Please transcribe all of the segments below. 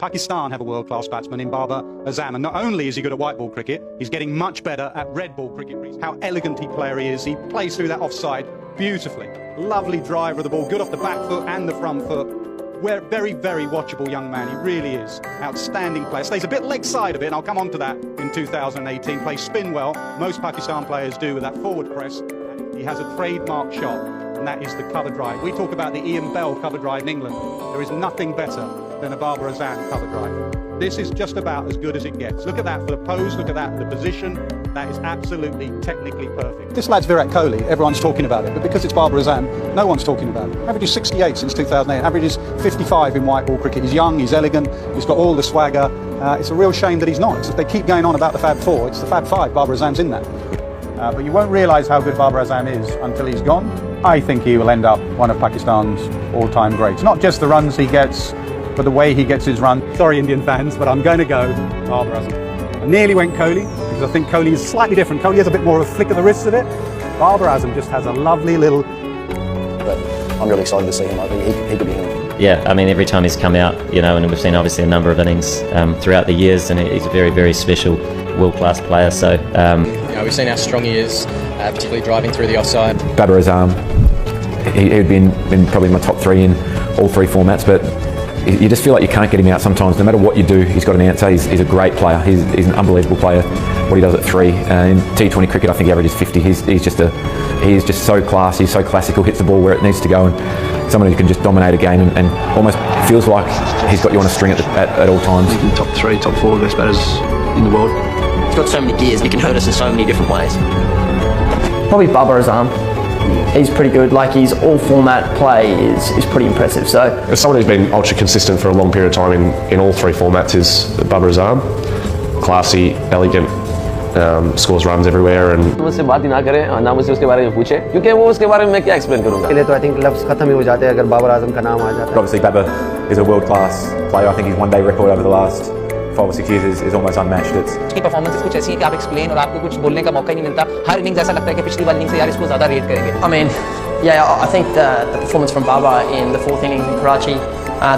Pakistan have a world-class batsman in Babar Azam, and not only is he good at white ball cricket, he's getting much better at red ball cricket. How elegant a player he is. He plays through that offside beautifully. Lovely driver of the ball, good off the back foot and the front foot. Very, very watchable young man, he really is. Outstanding player. Stays a bit leg side of it, and I'll come on to that in 2018. Plays spin well, most Pakistan players do with that forward press. He has a trademark shot, and that is the cover drive. We talk about the Ian Bell cover drive in England. There is nothing better than a Babar Azam cover drive. This is just about as good as it gets. Look at that for the pose, look at that for the position. That is absolutely technically perfect. This lad's Virat Kohli, everyone's talking about it, but because it's Babar Azam, no one's talking about it. Average is 68 since 2008, average is 55 in white ball cricket. He's young, he's elegant, he's got all the swagger. It's a real shame that he's not. If they keep going on about the Fab Four, it's the Fab Five, Babar Azam's in that. But you won't realise how good Babar Azam is until he's gone. I think he will end up one of Pakistan's all-time greats. Not just the runs he gets, but the way he gets his run. Sorry, Indian fans, but I'm going to go Babar Azam. I nearly went Kohli, because I think Kohli is slightly different. Kohli has a bit more of a flick of the wrist of it. Babar Azam just has a lovely little... But I'm really excited to see him. I think he could be him. Yeah, I mean, every time he's come out, and we've seen obviously a number of innings throughout the years, and he's a very, very special, world-class player. So we've seen how strong he is, particularly driving through the offside. Babar Azam, he'd been probably my top three in all three formats, but you just feel like you can't get him out sometimes. No matter what you do, he's got an answer. He's a great player. He's an unbelievable player. What he does at three. In T20 cricket, I think he averages 50. He's just so classy, so classical, hits the ball where it needs to go, and someone who can just dominate a game and almost feels like he's got you on a string at all times. Top three, top four best batters in the world. He's got so many gears, he can hurt us in so many different ways. Probably Babar Azam. He's pretty good. Like, his all format play is pretty impressive. So as someone who's been ultra consistent for a long period of time in all three formats is Babar Azam. Classy, elegant, scores runs everywhere, and मुझसे बात ही ना करे और ना मुझसे उसके बारे में पूछे, क्योंकि वो उसके बारे में मैं क्या एक्सप्लेन करूँगा? के लिए तो I think लफ्ज़ खत्म ही हो जाते हैं अगर बाबर आजम का नाम आ जाता है. Obviously, Babar is a world-class player. I think his one-day record over the last 5 or 6 years is almost unmatched. उसकी परफॉर्मेंस कुछ ऐसी है कि आप एक्सप्लेन और आपको कुछ बोलने का मौका ही नहीं मिलता. हर इनिंग्स ऐसा लगता है कि पिछली वाली इनिंग्स से यार इसको ज़्यादा रेट करेंगे. I mean, yeah, I think the performance from Babar in the fourth innings in Karachi,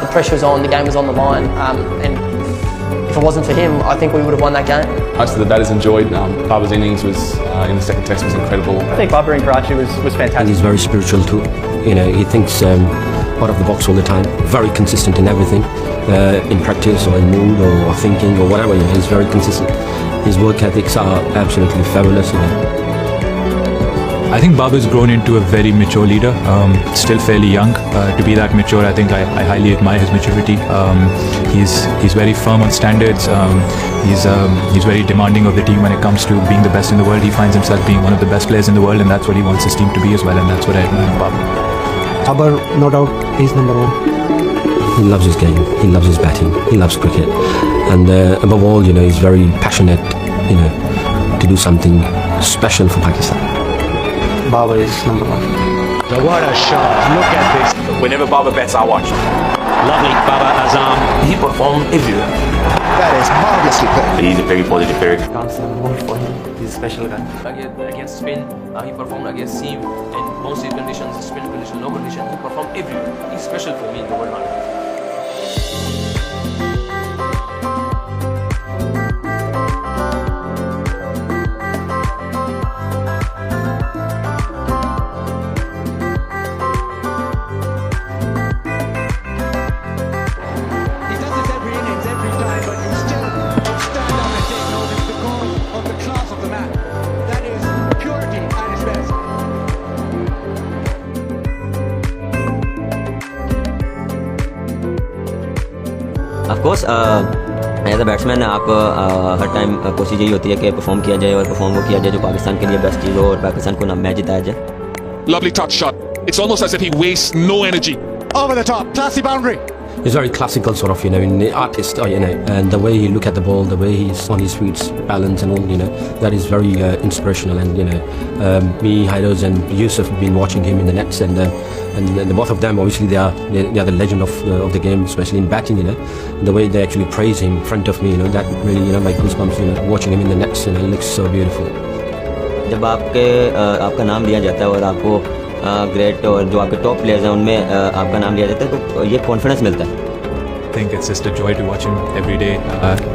the pressure was on, the game was on the line, and if it wasn't for him, I think we would have won that game. Most of the batters enjoyed. Babar's innings was in the second test was incredible. I think Babar in Karachi was fantastic. And he's very spiritual too. He thinks out of the box all the time. Very consistent in everything, in practice or in mood or thinking or whatever. He's very consistent. His work ethics are absolutely fabulous. I think Babar's grown into a very mature leader, still fairly young. To be that mature, I think I highly admire his maturity. He's very firm on standards. He's very demanding of the team when it comes to being the best in the world. He finds himself being one of the best players in the world, and that's what he wants his team to be as well, and that's what I admire in Babar. Babar, no doubt, he's number one. He loves his game, he loves his batting, he loves cricket, and above all, he's very passionate, to do something special for Pakistan. Babar is number one. What a shot, look at this. Whenever Babar bets, I watch. Lovely Babar Azam. He performed everywhere. That is marvellously put. He's a very positive player. Can't say more for him. He's a special guy. Against spin, he performed against seam in most conditions, spin condition, no condition. He performed everywhere. He's special for me in the world market. Of course, as a batsman आप हर time कोशिश यही होती है कि perform किया जाए और परफॉर्म वो किया जाए जो पाकिस्तान के लिए बेस्ट चीज़ हो और पाकिस्तान को मैच जिताया जाए. Lovely touch shot. It's almost as if he wastes no energy. Over the top, classy boundary. He's very classical sort of, artist, and the way he look at the ball, the way he's on his feet, balance and all, that is very inspirational. And me, Hairoz and Yusuf have been watching him in the nets, and the both of them, obviously, they are the legend of the game, especially in batting. The way they actually praise him in front of me, that really, like goosebumps. Watching him in the nets, it looks so beautiful. जब आपका नाम लिया जाता है और आपको great और जो आपके टॉप प्लेयर्स हैं उनमें आपका नाम लिया जाता है तो ये कॉन्फिडेंस मिलता है. think it's just a joy to watch him every day,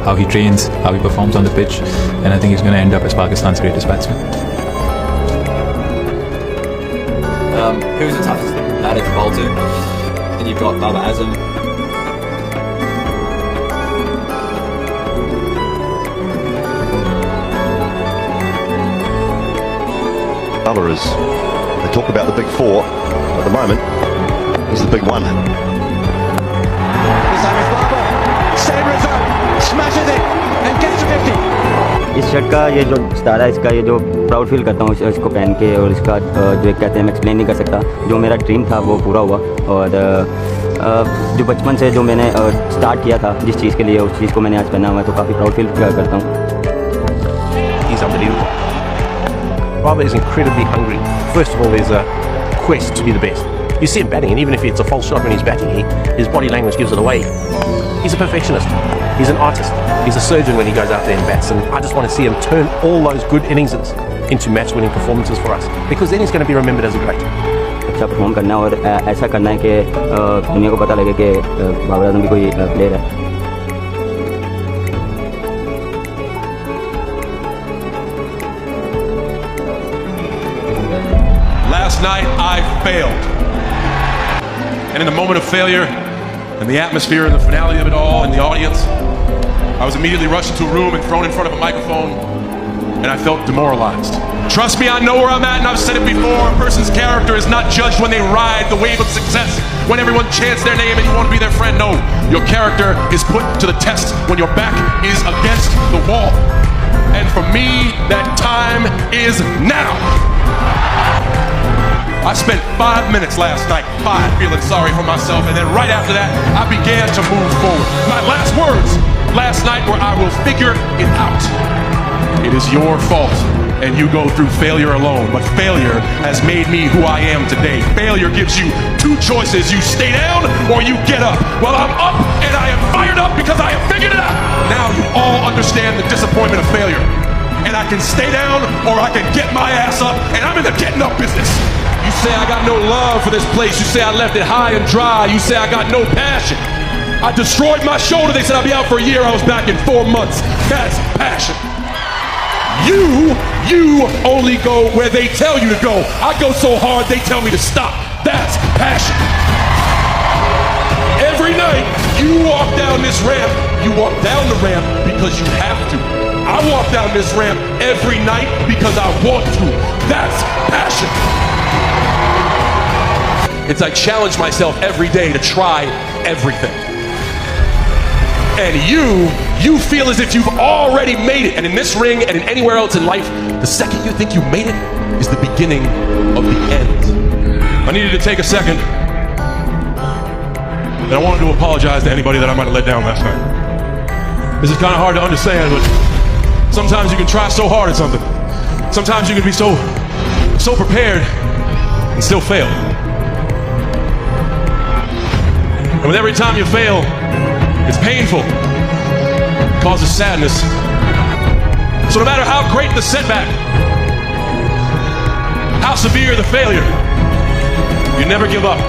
how he trains, how he performs on the pitch, and I think he's going to end up as Pakistan's greatest batsman. Who's the toughest batter to bowl to? And you've got Babar Azam. Babar is, they talk about the big four, at the moment, he's the big one. Smashes it and gets to 50. इस shirt का ये जो सितारा है इसका ये जो proud feel करता हूँ इसको पहन के और इसका जो एक कहते हैं मैं एक्सप्लेन नहीं कर सकता जो मेरा ड्रीम था वो पूरा हुआ और जो बचपन से जो मैंने स्टार्ट किया था जिस चीज़ के लिए उस चीज़ को मैंने आज पहना हुआ है तो काफ़ी प्राउड फील करता हूँ. He's unbelievable. Babar is incredibly hungry. First of all, there's a quest to be the best. You see him batting, and even if it's a false shot when he's batting, his body language gives it away. He's a perfectionist. He's an artist. He's a surgeon when he goes out there and bats. And I just want to see him turn all those good innings into match-winning performances for us, because then he's going to be remembered as a great. अच्छा perform करना और ऐसा करना है कि दुनिया को पता लगे कि बाबर आजम भी कोई प्लेयर है. Last night I failed. And in the moment of failure, and the atmosphere and the finality of it all, and the audience, I was immediately rushed into a room and thrown in front of a microphone, and I felt demoralized. Trust me, I know where I'm at, and I've said it before. A person's character is not judged when they ride the wave of success, when everyone chants their name and you want to be their friend. No, your character is put to the test when your back is against the wall. And for me, that time is now. I spent 5 minutes last night, feeling sorry for myself, and then right after that, I began to move forward. My last words last night were, I will figure it out. It is your fault, and you go through failure alone, but failure has made me who I am today. Failure gives you two choices. You stay down or you get up. Well, I'm up, and I am fired up because I have figured it out. Now you all understand the disappointment of failure. And I can stay down or I can get my ass up, and I'm in the getting up business. You say I got no love for this place. You say I left it high and dry. You say I got no passion. I destroyed my shoulder. They said I'd be out for a year. I was back in 4 months. That's passion. You only go where they tell you to go. I go so hard they tell me to stop. That's passion. Every night you walk down this ramp. You walk down the ramp because you have to. I walk down this ramp every night because I want to. That's passion. It's I challenge myself every day to try everything. And you feel as if you've already made it. And in this ring and in anywhere else in life, the second you think you made it is the beginning of the end. I needed to take a second. And I wanted to apologize to anybody that I might have let down last night. This is kind of hard to understand, but sometimes you can try so hard at something. Sometimes you can be so prepared and still fail. And with every time you fail, it's painful. It causes sadness. So no matter how great the setback, how severe the failure, you never give up.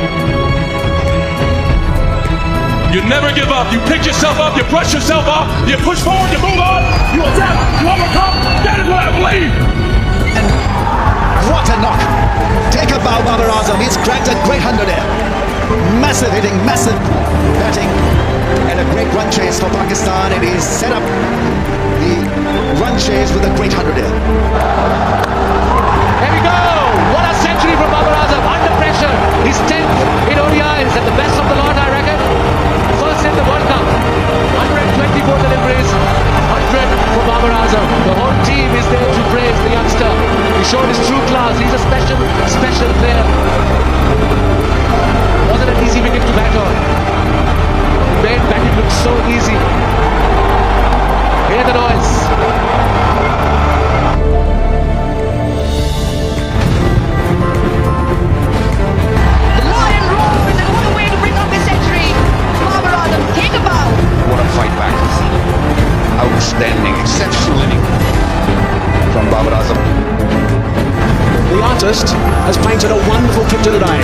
You never give up. You pick yourself up, you brush yourself off, you push forward, you move on, you adapt, you overcome. That is what I believe. What a knock. Take a bow, Babar Azam. He's cracked a great 100 here. Massive hitting, massive batting, and a great run chase for Pakistan, and he's set up the run chase with a great 100 here. Here we go! What a century from Babar Azam, under pressure. He's 10th in ODIs at the best of the lot, I reckon. First in the World Cup. 124 deliveries, 100 for Babar Azam. The whole team is there to praise the youngster. He showed his true class. He's a special player. Wasn't an easy wicket to bat on. He made batting look so easy. Hear the noise. The lion roars, and what a way to bring up this century. Babar Azam, take a bow. What a fight back. Outstanding, exceptional inning from Babar Azam. The artist has painted a wonderful picture today.